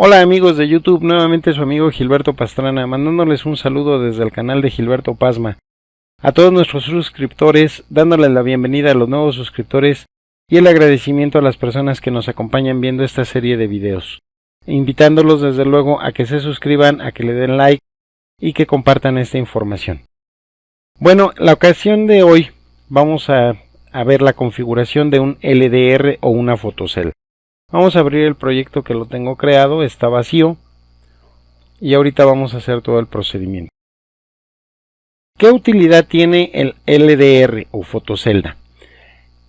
Hola amigos de YouTube, nuevamente su amigo Gilberto Pastrana, mandándoles un saludo desde el canal de Gilberto Pasma. A todos nuestros suscriptores, dándoles la bienvenida a los nuevos suscriptores y el agradecimiento a las personas que nos acompañan viendo esta serie de videos. Invitándolos desde luego a que se suscriban, a que le den like y que compartan esta información. Bueno, la ocasión de hoy vamos a ver la configuración de un LDR o una fotocel. Vamos a abrir el proyecto que lo tengo creado, está vacío y ahorita vamos a hacer todo el procedimiento. ¿Qué utilidad tiene el LDR o fotocelda?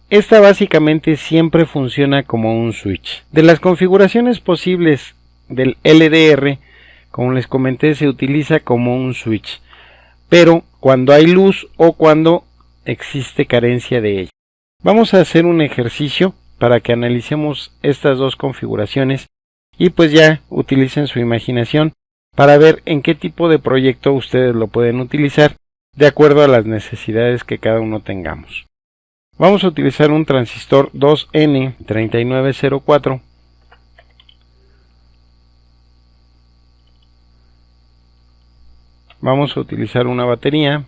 Esta básicamente siempre funciona como un switch. De las configuraciones posibles del LDR, como les comenté, se utiliza como un switch, pero cuando hay luz o cuando existe carencia de ella. Vamos a hacer un ejercicio para que analicemos estas dos configuraciones y pues ya utilicen su imaginación para ver en qué tipo de proyecto ustedes lo pueden utilizar de acuerdo a las necesidades que cada uno tengamos. Vamos a utilizar un transistor 2N3904. Vamos a utilizar una batería.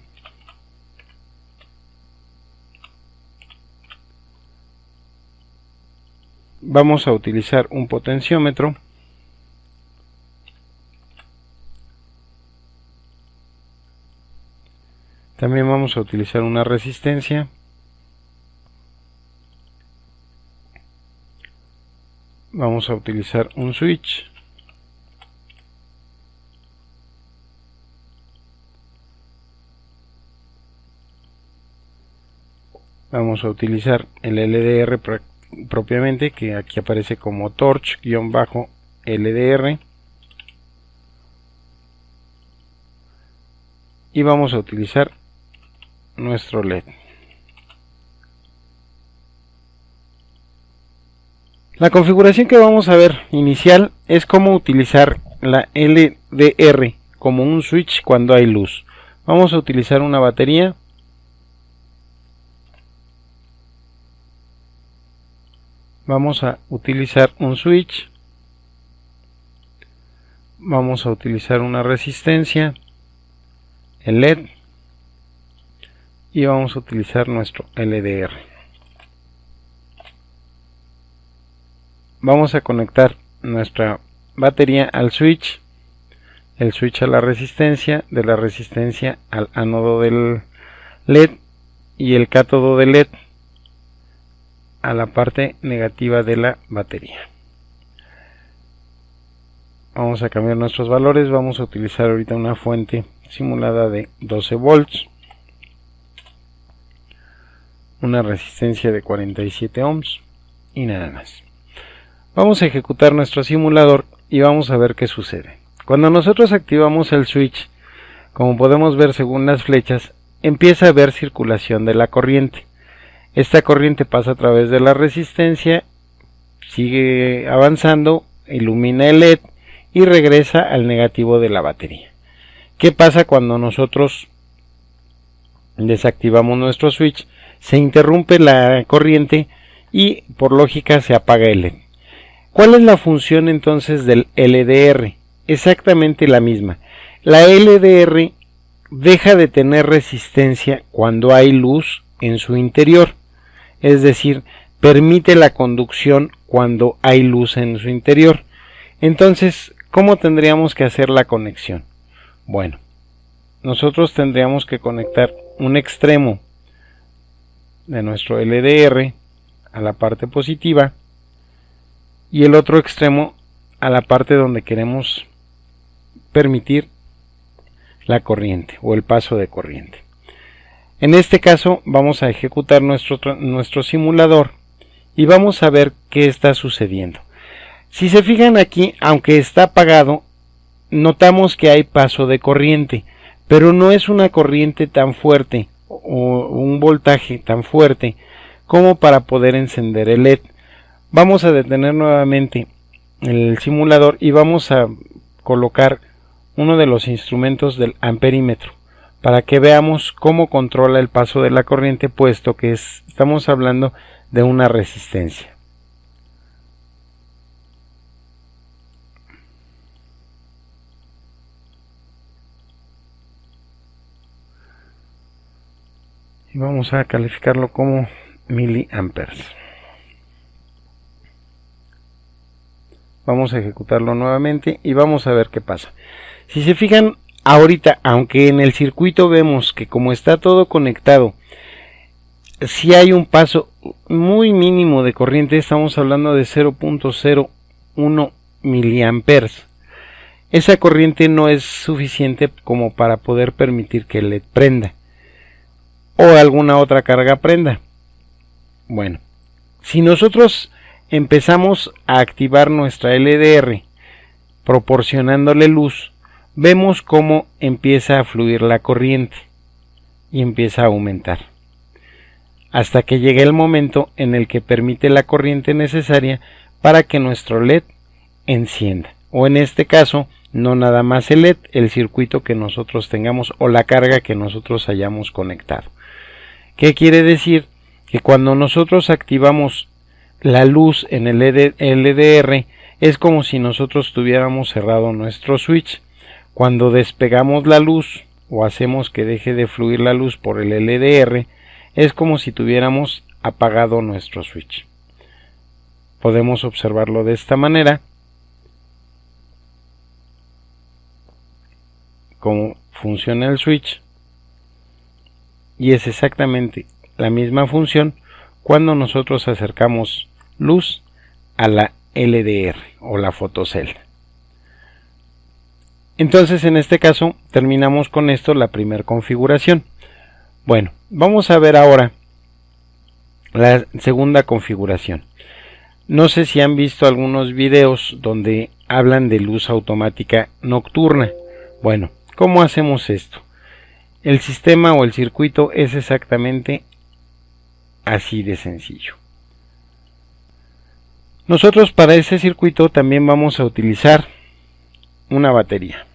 Vamos a utilizar un potenciómetro. También vamos a utilizar una resistencia. Vamos a utilizar un switch. Vamos a utilizar el LDR propiamente, que aquí aparece como torch-LDR, y vamos a utilizar nuestro LED. La configuración que vamos a ver inicial es cómo utilizar la LDR como un switch cuando hay luz. Vamos a utilizar una batería. Vamos a utilizar un switch, vamos a utilizar una resistencia, el LED y vamos a utilizar nuestro LDR. Vamos a conectar nuestra batería al switch, el switch a la resistencia, de la resistencia al ánodo del LED y el cátodo del LED a la parte negativa de la batería. Vamos a cambiar nuestros valores. Vamos a utilizar ahorita una fuente simulada de 12 volts, una resistencia de 47 ohms y nada más. Vamos a ejecutar nuestro simulador y vamos a ver qué sucede. Cuando nosotros activamos el switch, como podemos ver según las flechas, empieza a haber circulación de la corriente. Esta corriente pasa a través de la resistencia, sigue avanzando, ilumina el LED y regresa al negativo de la batería. ¿Qué pasa cuando nosotros desactivamos nuestro switch? Se interrumpe la corriente y por lógica se apaga el LED. ¿Cuál es la función entonces del LDR? Exactamente la misma. La LDR deja de tener resistencia cuando hay luz en su interior. Es decir, permite la conducción cuando hay luz en su interior. Entonces, ¿cómo tendríamos que hacer la conexión? Bueno, nosotros tendríamos que conectar un extremo de nuestro LDR a la parte positiva y el otro extremo a la parte donde queremos permitir la corriente o el paso de corriente. En este caso vamos a ejecutar nuestro simulador y vamos a ver qué está sucediendo. Si se fijan aquí, aunque está apagado, notamos que hay paso de corriente, pero no es una corriente tan fuerte o un voltaje tan fuerte como para poder encender el LED. Vamos a detener nuevamente el simulador y vamos a colocar uno de los instrumentos del amperímetro, para que veamos cómo controla el paso de la corriente, puesto que estamos hablando de una resistencia. y vamos a calificarlo como miliamperes. Vamos a ejecutarlo nuevamente y vamos a ver qué pasa. Si se fijan, ahorita, aunque en el circuito vemos que como está todo conectado, si hay un paso muy mínimo de corriente, estamos hablando de 0.01 miliamperes. Esa corriente no es suficiente como para poder permitir que el LED prenda o alguna otra carga prenda. Bueno, si nosotros empezamos a activar nuestra LDR proporcionándole luz, vemos cómo empieza a fluir la corriente y empieza a aumentar hasta que llegue el momento en el que permite la corriente necesaria para que nuestro LED encienda, o en este caso no nada más el LED, el circuito que nosotros tengamos o la carga que nosotros hayamos conectado. ¿Qué quiere decir? Que cuando nosotros activamos la luz en el LDR es como si nosotros tuviéramos cerrado nuestro switch. Cuando despegamos la luz o hacemos que deje de fluir la luz por el LDR es como si tuviéramos apagado nuestro switch. Podemos observarlo de esta manera, cómo funciona el switch, y es exactamente la misma función cuando nosotros acercamos luz a la LDR o la fotocelda. Entonces en este caso terminamos con esto la primera configuración. Bueno, vamos a ver ahora la segunda configuración. No sé si han visto algunos videos donde hablan de luz automática nocturna. Bueno, ¿cómo hacemos esto? El sistema o el circuito es exactamente así de sencillo. Nosotros para ese circuito también vamos a utilizar una batería.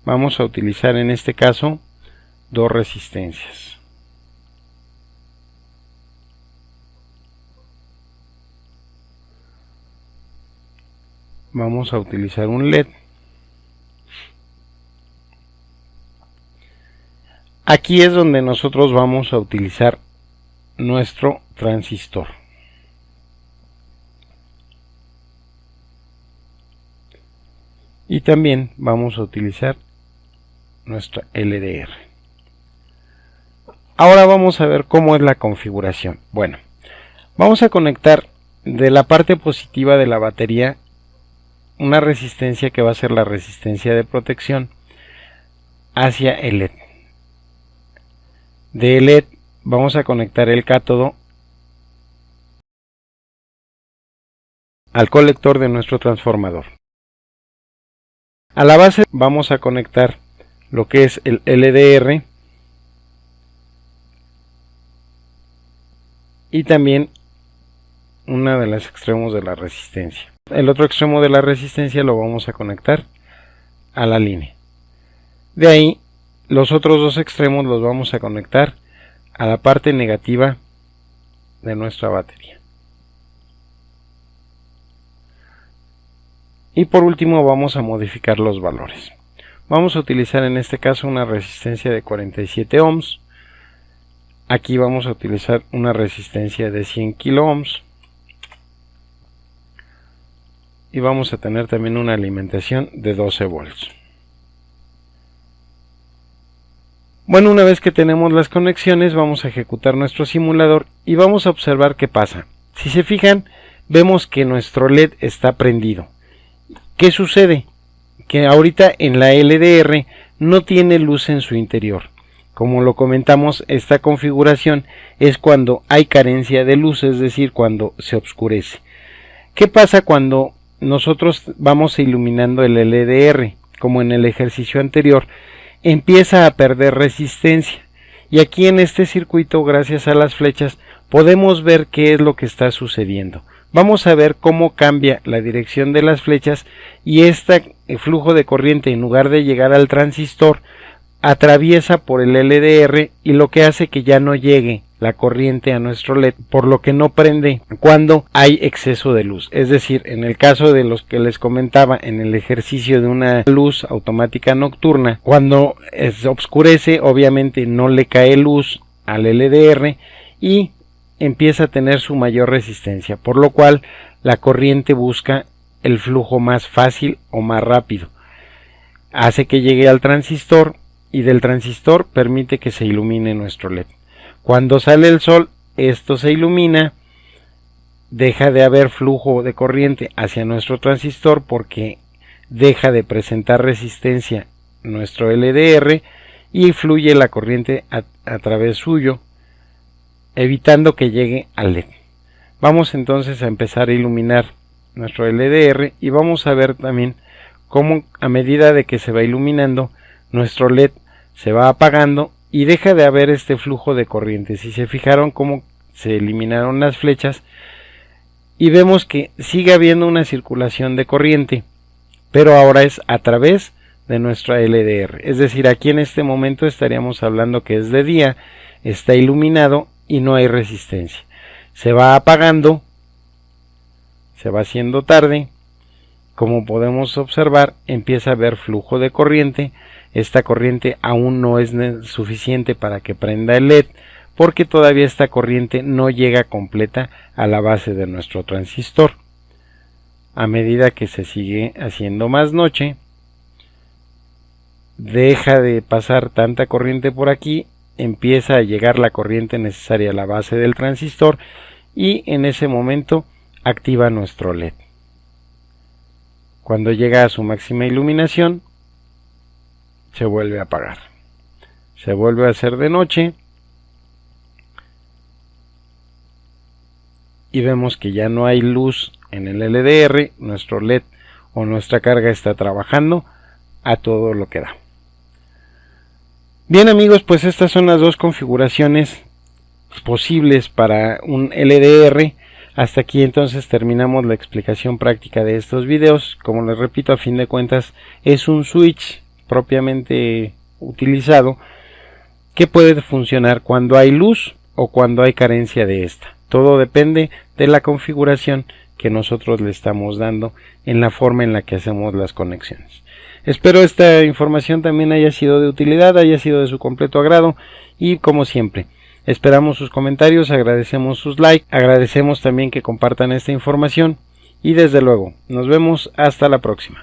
Vamos a utilizar en este caso dos resistencias. Vamos a utilizar un LED. Aquí es donde nosotros vamos a utilizar nuestro transistor. Y también vamos a utilizar nuestra LDR. Ahora vamos a ver cómo es la configuración. Bueno, vamos a conectar de la parte positiva de la batería una resistencia que va a ser la resistencia de protección hacia el LED. De LED vamos a conectar el cátodo al colector de nuestro transformador. A la base vamos a conectar lo que es el LDR y también una de los extremos de la resistencia. El otro extremo de la resistencia lo vamos a conectar a la línea. De ahí los otros dos extremos los vamos a conectar a la parte negativa de nuestra batería. Y por último vamos a modificar los valores. Vamos a utilizar en este caso una resistencia de 47 ohms. Aquí vamos a utilizar una resistencia de 100 kilo ohms. Y vamos a tener también una alimentación de 12 volts. Bueno, una vez que tenemos las conexiones vamos a ejecutar nuestro simulador y vamos a observar qué pasa. Si se fijan, vemos que nuestro LED está prendido. ¿Qué sucede? Que ahorita en la LDR no tiene luz en su interior. Como lo comentamos, esta configuración es cuando hay carencia de luz, es decir, cuando se oscurece. ¿Qué pasa cuando nosotros vamos iluminando el LDR? Como en el ejercicio anterior, empieza a perder resistencia. Y aquí en este circuito, gracias a las flechas, podemos ver qué es lo que está sucediendo. Vamos a ver cómo cambia la dirección de las flechas y este flujo de corriente, en lugar de llegar al transistor, atraviesa por el LDR y lo que hace que ya no llegue la corriente a nuestro LED, por lo que no prende cuando hay exceso de luz. Es decir, en el caso de los que les comentaba en el ejercicio de una luz automática nocturna, cuando se oscurece, obviamente no le cae luz al LDR y empieza a tener su mayor resistencia, por lo cual la corriente busca el flujo más fácil o más rápido. Hace que llegue al transistor y del transistor permite que se ilumine nuestro LED. Cuando sale el sol, esto se ilumina, deja de haber flujo de corriente hacia nuestro transistor porque deja de presentar resistencia nuestro LDR y fluye la corriente a través suyo, evitando que llegue al LED. Vamos entonces a empezar a iluminar nuestro LDR y vamos a ver también cómo a medida de que se va iluminando, nuestro LED se va apagando y deja de haber este flujo de corriente. Si se fijaron cómo se eliminaron las flechas y vemos que sigue habiendo una circulación de corriente, pero ahora es a través de nuestra LDR. Es decir, aquí en este momento estaríamos hablando que es de día, está iluminado y no hay resistencia. Se va apagando, se va haciendo tarde. Como podemos observar, empieza a haber flujo de corriente. Esta corriente aún no es suficiente para que prenda el LED, porque todavía esta corriente no llega completa a la base de nuestro transistor. A medida que se sigue haciendo más noche, deja de pasar tanta corriente por aquí, empieza a llegar la corriente necesaria a la base del transistor y en ese momento activa nuestro LED. Cuando llega a su máxima iluminación, se vuelve a apagar. Se vuelve a hacer de noche y vemos que ya no hay luz en el LDR, nuestro LED o nuestra carga está trabajando a todo lo que da. Bien amigos, pues estas son las dos configuraciones posibles para un LDR. Hasta aquí entonces terminamos la explicación práctica de estos videos. Como les repito, a fin de cuentas es un switch propiamente utilizado que puede funcionar cuando hay luz o cuando hay carencia de esta. Todo depende de la configuración que nosotros le estamos dando en la forma en la que hacemos las conexiones. Espero esta información también haya sido de utilidad, haya sido de su completo agrado y como siempre, esperamos sus comentarios, agradecemos sus likes, agradecemos también que compartan esta información y desde luego, nos vemos hasta la próxima.